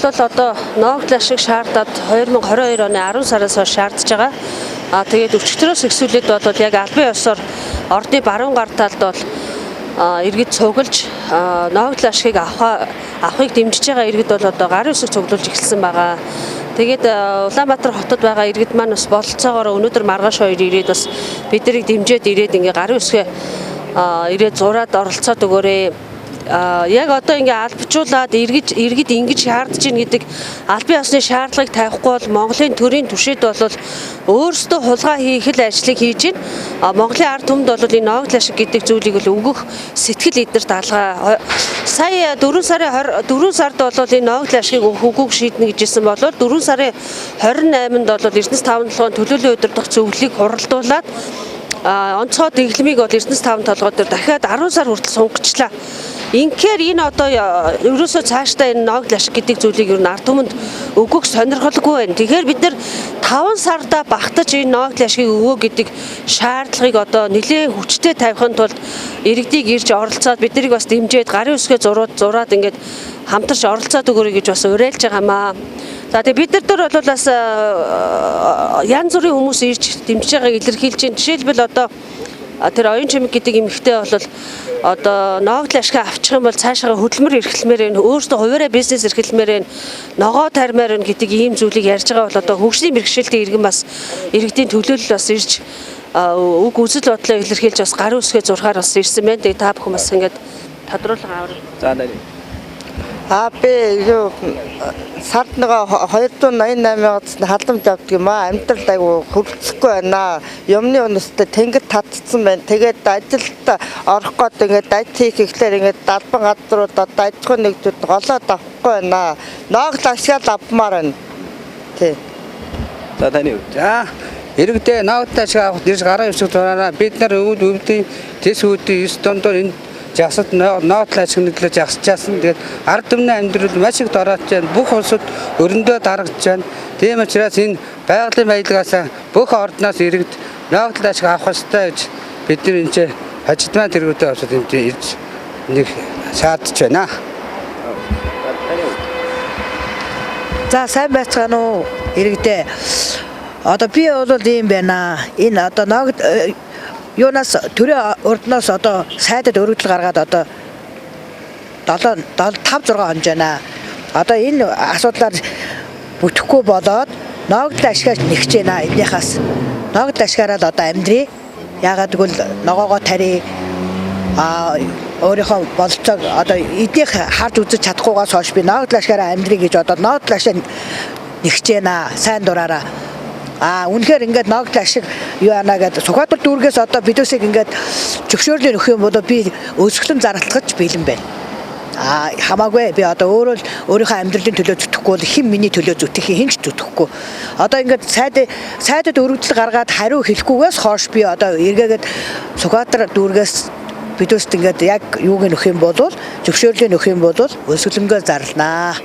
Бол одоо ноогдол ашиг шаардаад 2022 оны 10 сараас хойш шаардж байгаа. Тэгээд өчигдрөөс эхсүүлээд бол яг албан ёсоор ордны баруун гар талд бол иргэд цуглаж ноогдол ашигыг авахыг дэмжиж байгаа иргэд бол одоо гарын үсэг цуглуулж эхэлсэн байгаа. Тэгээд Улаанбаатар хотод байгаа иргэд маань бас бололцоогоор өнөөдөр маргааш 2 ирээд бас бид нарыг дэмжиж ирээд ингээ гарын үсгээ ирээд зураад оролцоод өгөөрэй. Яг одоо ингээ албажуулаад иргэд ингэж шаардж ийн гэдэг албан ёсны шаардлагыг тавихгүй бол Монголын төрийн түвшид бол өөрсдөө хулгай хийх л ажлыг хийж байна. Монголын ард түмэнд бол энэ ноогдол ашиг гэдэг зүйлийг л өгөх сэтгэл эднэрт алгаа. Сая 4 сард бол энэ ноогдол ашигыг өгөхийг шийднэ гэжсэн бол 4 сарын 28-нд бол Эрдэнэс 5 толгойн төлөөллийн өдөр дахь зөвлөлийг хуралдуулаад онцгой дэглэмийг бол Эрдэнэс 5 толгой дээр дахиад 10 сар хүртэл сунгагчлаа. Инхээр энэ одоо ерөөсөө цаашдаа энэ ноогдол ашиг гэдэг зүйлийг ер нь ард түмэнд өгөх сонирхолгүй байна. Тэгэхээр бид нар 5 сарда багтаж энэ ноогдол ашигыг өгөө гэдэг шаардлагыг одоо нэлээд хүчтэй тавихын тулд иргэдийг ирж оролцоод бид нарыг бас дэмжиж гарын үсгээ зураад ингээд хамтарч оролцоод өгөрэй гэж бас уриалж байгаамаа. За тэгээ бид нар дээр бол бас янз бүрийн хүмүүс ирж дэмжиж байгааг илэрхийлж байна. Жишээлбэл одоо тэр оюун чимэг гэдэг эмэгтэй бол одоо ноогдол ашиг авчих юм бол цаашаа хөдөлмөр эрхлэмээр байна. Өөртөө хуваараа бизнес эрхлэмээр байна. Ногоо тармаар байна гэдэг ийм зүйлийг ярьж байгаа бол одоо хөгжлийн бэрхшээлтэй иргэн бас иргэдийн төлөөлөл бас ирж үг үзэл бодлоо илэрхийлж бас гарын үсгээ зурхаар бас ирсэн байна. Тэгээ та бүхэн бас ингээд тодруулга аваарай. За нарийн. Би юу сард нэг 288-аас халамж авдаг юм аа. Амьдрал айгу хөрөлцөхгүй байна. Юмны өнөстэй тэнгэр татцсан байна. Тэгээд ажилд орох гээд ингээд ажил хийх ихлээр ингээд далбан газрууд одоо аж ахуйн нэгжүүд голоод авахгүй байна. Ноогдол ашиг авмаар байна. Тий. За таны үү. За иргэдээ ноогдол ашиг авах дэрс гарын үсэг зураараа бид нар өвдөө тэс үүдийн 9 дондор энэ жагсад ноогдол ашиг нэглэж жагсчихсан. Тэгээд ард түмний амьдрал маш их дороотж байна. Бүх улсад өрөндөө дарагдж байна. Тийм учраас энэ байгалийн баялагаас бүх ордноос иргэд ноогдол ашиг авах ёстой гэж бид нар энэ хажидмаа тэргүүтээ аваад энэ ирж нэг шаардж байна. За сайн байцгаана уу иргэдээ. Одоо би бол ийм байна. Энэ одоо ноогдол юунаас төрийн урднаас одоо сайдад өргөдөл гаргаад одоо 5-6 хонж байна. Одоо энэ асуудлаар бүтэхгүй болоод ноогдол ашигаас нэгч байна эднийхээс. Ноогдол ашигаараа л одоо амьдрий. Яагаад гэвэл ногоогоо тари өөрийнхөө болцоог одоо эднийх харж үзэж чадахгүйгаас хойш би ноогдол ашигаараа амьдрий гэж одоо ноогдол ашиг нэгч байна. Сайн дураараа. Үнэхээр ингээд ноогдол ашиг юу яана гэдэг Сүхбаатар дүүргээс одоо бидөөсийг ингээд зөвшөөрлөөр өгөх юм бол би өсгөлөн зарлахж бэлэн байна. Хамаагүй би одоо өөрийнхөө амьдралын төлөө зүтгэхгүй бол хэн миний төлөө зүтгэх хинч зүтгэхгүй. Одоо ингээд сайдад өргөдөл гаргаад хариу хэлэхгүйгээс хойш би одоо эргээгээд Сүхбаатар дүүргээс бидөөсд ингээд яг юуг нөх юм бол зөвшөөрлөөр нөх юм бол өсгөлөнгөө зарлнаа.